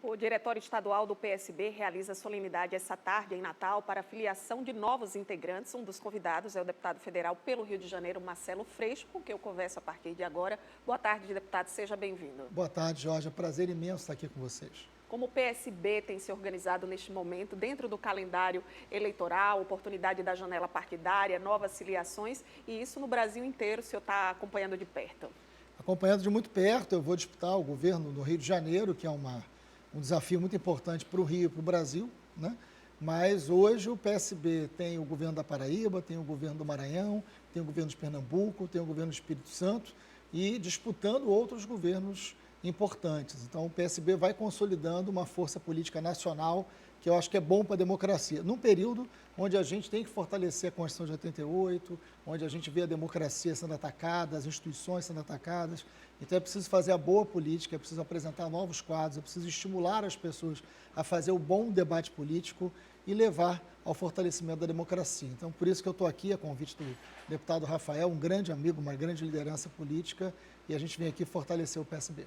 O Diretório Estadual do PSB realiza solenidade essa tarde em Natal para a filiação de novos integrantes. Um dos convidados é o deputado federal pelo Rio de Janeiro, Marcelo Freixo, com quem eu converso a partir de agora. Boa tarde, deputado, seja bem-vindo. Boa tarde, Jorge. É um prazer imenso estar aqui com vocês. Como o PSB tem se organizado neste momento dentro do calendário eleitoral, oportunidade da janela partidária, novas filiações, e isso no Brasil inteiro o senhor está acompanhando de perto? Acompanhando de muito perto, eu vou disputar o governo do Rio de Janeiro, que é um desafio muito importante para o Rio e para o Brasil, né? Mas hoje o PSB tem o governo da Paraíba, tem o governo do Maranhão, tem o governo de Pernambuco, tem o governo do Espírito Santo e disputando outros governos importantes. Então o PSB vai consolidando uma força política nacional que eu acho que é bom para a democracia. Num período onde a gente tem que fortalecer a Constituição de 88, onde a gente vê a democracia sendo atacada, as instituições sendo atacadas. Então é preciso fazer a boa política, é preciso apresentar novos quadros, é preciso estimular as pessoas a fazer o bom debate político e levar ao fortalecimento da democracia. Então, por isso que eu estou aqui, a convite do deputado Rafael, um grande amigo, uma grande liderança política, e a gente vem aqui fortalecer o PSB.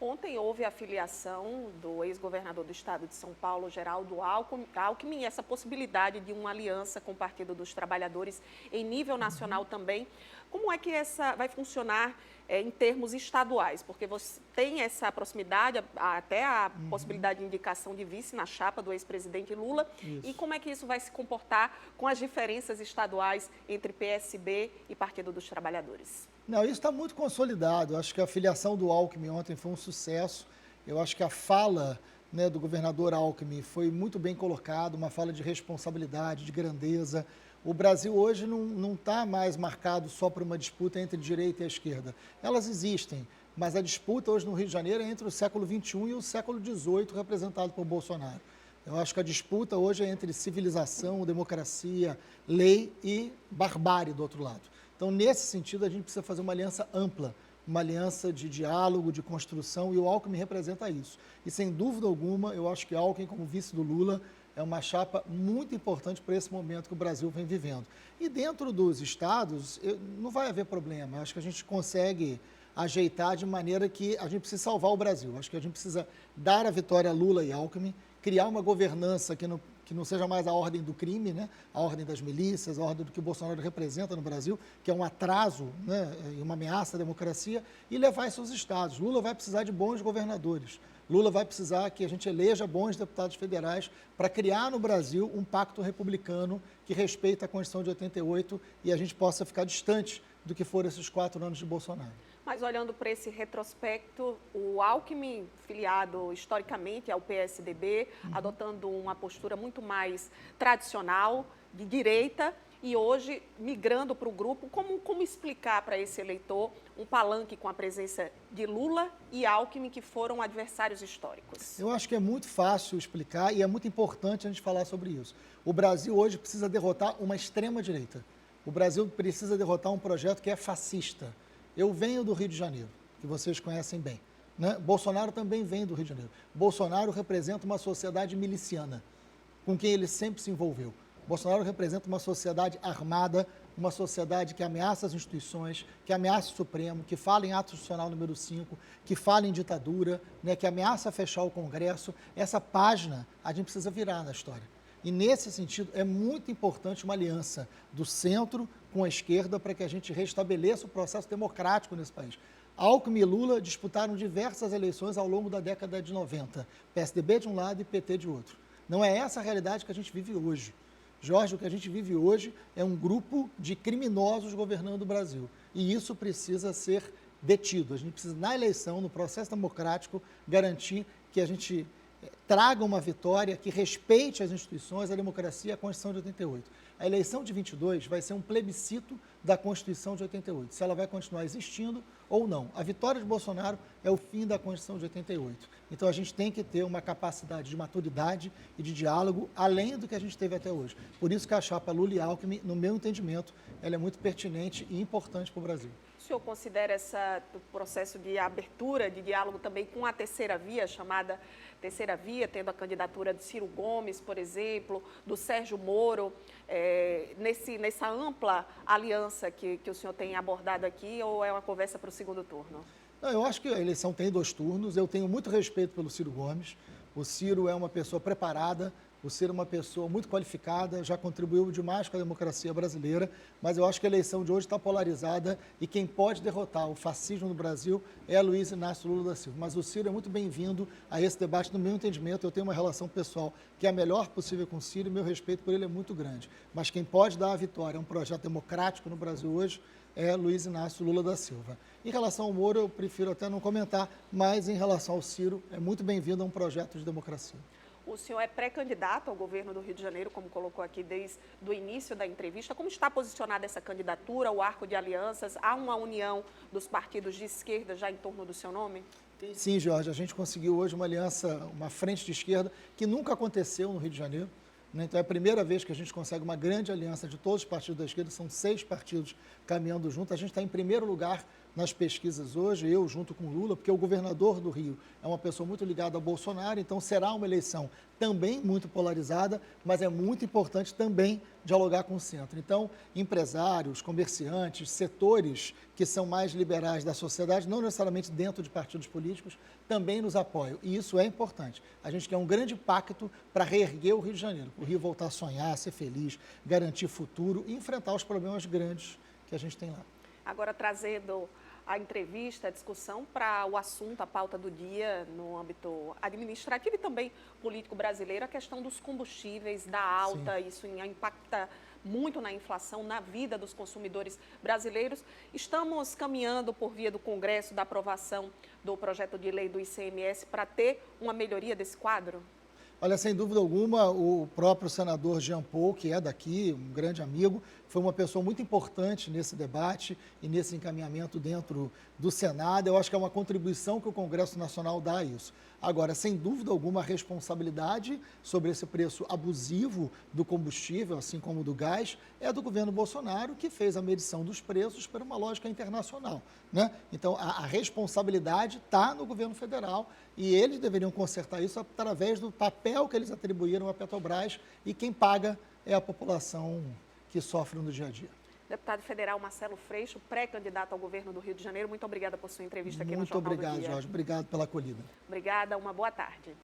Ontem houve a filiação do ex-governador do estado de São Paulo, Geraldo Alckmin, e essa possibilidade de uma aliança com o Partido dos Trabalhadores em nível nacional também. Como é que essa vai funcionar em termos estaduais? Porque você tem essa proximidade, até a possibilidade de indicação de vice na chapa do ex-presidente Lula. Isso. E como é que isso vai se comportar com as diferenças estaduais entre PSB e Partido dos Trabalhadores? Não, isso está muito consolidado. Eu acho que a filiação do Alckmin ontem foi um sucesso. Eu acho que a fala, né, do governador Alckmin foi muito bem colocada, uma fala de responsabilidade, de grandeza. O Brasil hoje não está mais marcado só por uma disputa entre direita e a esquerda. Elas existem, mas a disputa hoje no Rio de Janeiro é entre o século XXI e o século XVIII, representado por Bolsonaro. Eu acho que a disputa hoje é entre civilização, democracia, lei e barbárie do outro lado. Então, nesse sentido, a gente precisa fazer uma aliança ampla, uma aliança de diálogo, de construção, e o Alckmin representa isso. E, sem dúvida alguma, eu acho que Alckmin, como vice do Lula, é uma chapa muito importante para esse momento que o Brasil vem vivendo. E dentro dos estados, não vai haver problema. Eu acho que a gente consegue ajeitar de maneira que a gente precisa salvar o Brasil. Eu acho que a gente precisa dar a vitória a Lula e Alckmin, criar uma governança que não seja mais a ordem do crime, né? A ordem das milícias, a ordem do que o Bolsonaro representa no Brasil, que é um atraso, né, e uma ameaça à democracia, e levar isso aos estados. Lula vai precisar de bons governadores. Lula vai precisar que a gente eleja bons deputados federais para criar no Brasil um pacto republicano que respeita a Constituição de 88 e a gente possa ficar distante do que foram esses 4 anos de Bolsonaro. Mas olhando para esse retrospecto, o Alckmin, filiado historicamente ao PSDB, adotando uma postura muito mais tradicional, de direita, e hoje migrando para o grupo, como explicar para esse eleitor um palanque com a presença de Lula e Alckmin, que foram adversários históricos? Eu acho que é muito fácil explicar e é muito importante a gente falar sobre isso. O Brasil hoje precisa derrotar uma extrema-direita. O Brasil precisa derrotar um projeto que é fascista. Eu venho do Rio de Janeiro, que vocês conhecem bem, né? Bolsonaro também vem do Rio de Janeiro. Bolsonaro representa uma sociedade miliciana, com quem ele sempre se envolveu. Bolsonaro representa uma sociedade armada, uma sociedade que ameaça as instituições, que ameaça o Supremo, que fala em ato institucional número 5, que fala em ditadura, né, que ameaça fechar o Congresso. Essa página a gente precisa virar na história. E, nesse sentido, é muito importante uma aliança do centro com a esquerda para que a gente restabeleça o processo democrático nesse país. Alckmin e Lula disputaram diversas eleições ao longo da década de 90, PSDB de um lado e PT de outro. Não é essa a realidade que a gente vive hoje. Jorge, o que a gente vive hoje é um grupo de criminosos governando o Brasil. E isso precisa ser detido. A gente precisa, na eleição, no processo democrático, garantir que a gente traga uma vitória que respeite as instituições, a democracia e a Constituição de 88. A eleição de 22 vai ser um plebiscito da Constituição de 88, se ela vai continuar existindo ou não. A vitória de Bolsonaro é o fim da Constituição de 88. Então a gente tem que ter uma capacidade de maturidade e de diálogo além do que a gente teve até hoje. Por isso que a chapa Lula e Alckmin, no meu entendimento, ela é muito pertinente e importante para o Brasil. O senhor considera esse processo de abertura de diálogo também com a terceira via, chamada terceira via, tendo a candidatura de Ciro Gomes, por exemplo, do Sérgio Moro, nessa ampla aliança que o senhor tem abordado aqui, ou é uma conversa para o segundo turno? Não, eu acho que a eleição tem 2 turnos, eu tenho muito respeito pelo Ciro Gomes, O Ciro é uma pessoa preparada, o Ciro é uma pessoa muito qualificada, já contribuiu demais com a democracia brasileira, mas eu acho que a eleição de hoje está polarizada e quem pode derrotar o fascismo no Brasil é Luiz Inácio Lula da Silva. Mas o Ciro é muito bem-vindo a esse debate, no meu entendimento. Eu tenho uma relação pessoal que é a melhor possível com o Ciro e meu respeito por ele é muito grande. Mas quem pode dar a vitória a um projeto democrático no Brasil hoje é Luiz Inácio Lula da Silva. Em relação ao Moro, eu prefiro até não comentar, mas em relação ao Ciro, é muito bem-vindo a um projeto de democracia. O senhor é pré-candidato ao governo do Rio de Janeiro, como colocou aqui desde o início da entrevista. Como está posicionada essa candidatura, o arco de alianças? Há uma união dos partidos de esquerda já em torno do seu nome? Sim, Jorge, a gente conseguiu hoje uma aliança, uma frente de esquerda que nunca aconteceu no Rio de Janeiro. Então, é a primeira vez que a gente consegue uma grande aliança de todos os partidos da esquerda, são 6 partidos caminhando juntos. A gente está em primeiro lugar nas pesquisas hoje, eu junto com Lula, porque o governador do Rio é uma pessoa muito ligada ao Bolsonaro, então será uma eleição também muito polarizada, mas é muito importante também dialogar com o centro. Então, empresários, comerciantes, setores que são mais liberais da sociedade, não necessariamente dentro de partidos políticos, também nos apoiam. E isso é importante. A gente quer um grande pacto para reerguer o Rio de Janeiro, o Rio voltar a sonhar, a ser feliz, garantir futuro e enfrentar os problemas grandes que a gente tem lá. Agora, trazendo a entrevista, a discussão para o assunto, a pauta do dia no âmbito administrativo e também político brasileiro, a questão dos combustíveis, da alta, Sim. Isso impacta muito na inflação, na vida dos consumidores brasileiros. Estamos caminhando por via do Congresso, da aprovação do projeto de lei do ICMS para ter uma melhoria desse quadro? Olha, sem dúvida alguma, o próprio senador Jean Paul, que é daqui, um grande amigo, foi uma pessoa muito importante nesse debate e nesse encaminhamento dentro do Senado. Eu acho que é uma contribuição que o Congresso Nacional dá a isso. Agora, sem dúvida alguma, a responsabilidade sobre esse preço abusivo do combustível, assim como do gás, é do governo Bolsonaro, que fez a medição dos preços por uma lógica internacional, né? Então, a responsabilidade está no governo federal e eles deveriam consertar isso através do papel que eles atribuíram à Petrobras e quem paga é a população que sofre no dia a dia. Deputado federal Marcelo Freixo, pré-candidato ao governo do Rio de Janeiro, muito obrigada por sua entrevista aqui no Jornal do Dia. Muito obrigado, Jorge. Obrigado pela acolhida. Obrigada, uma boa tarde.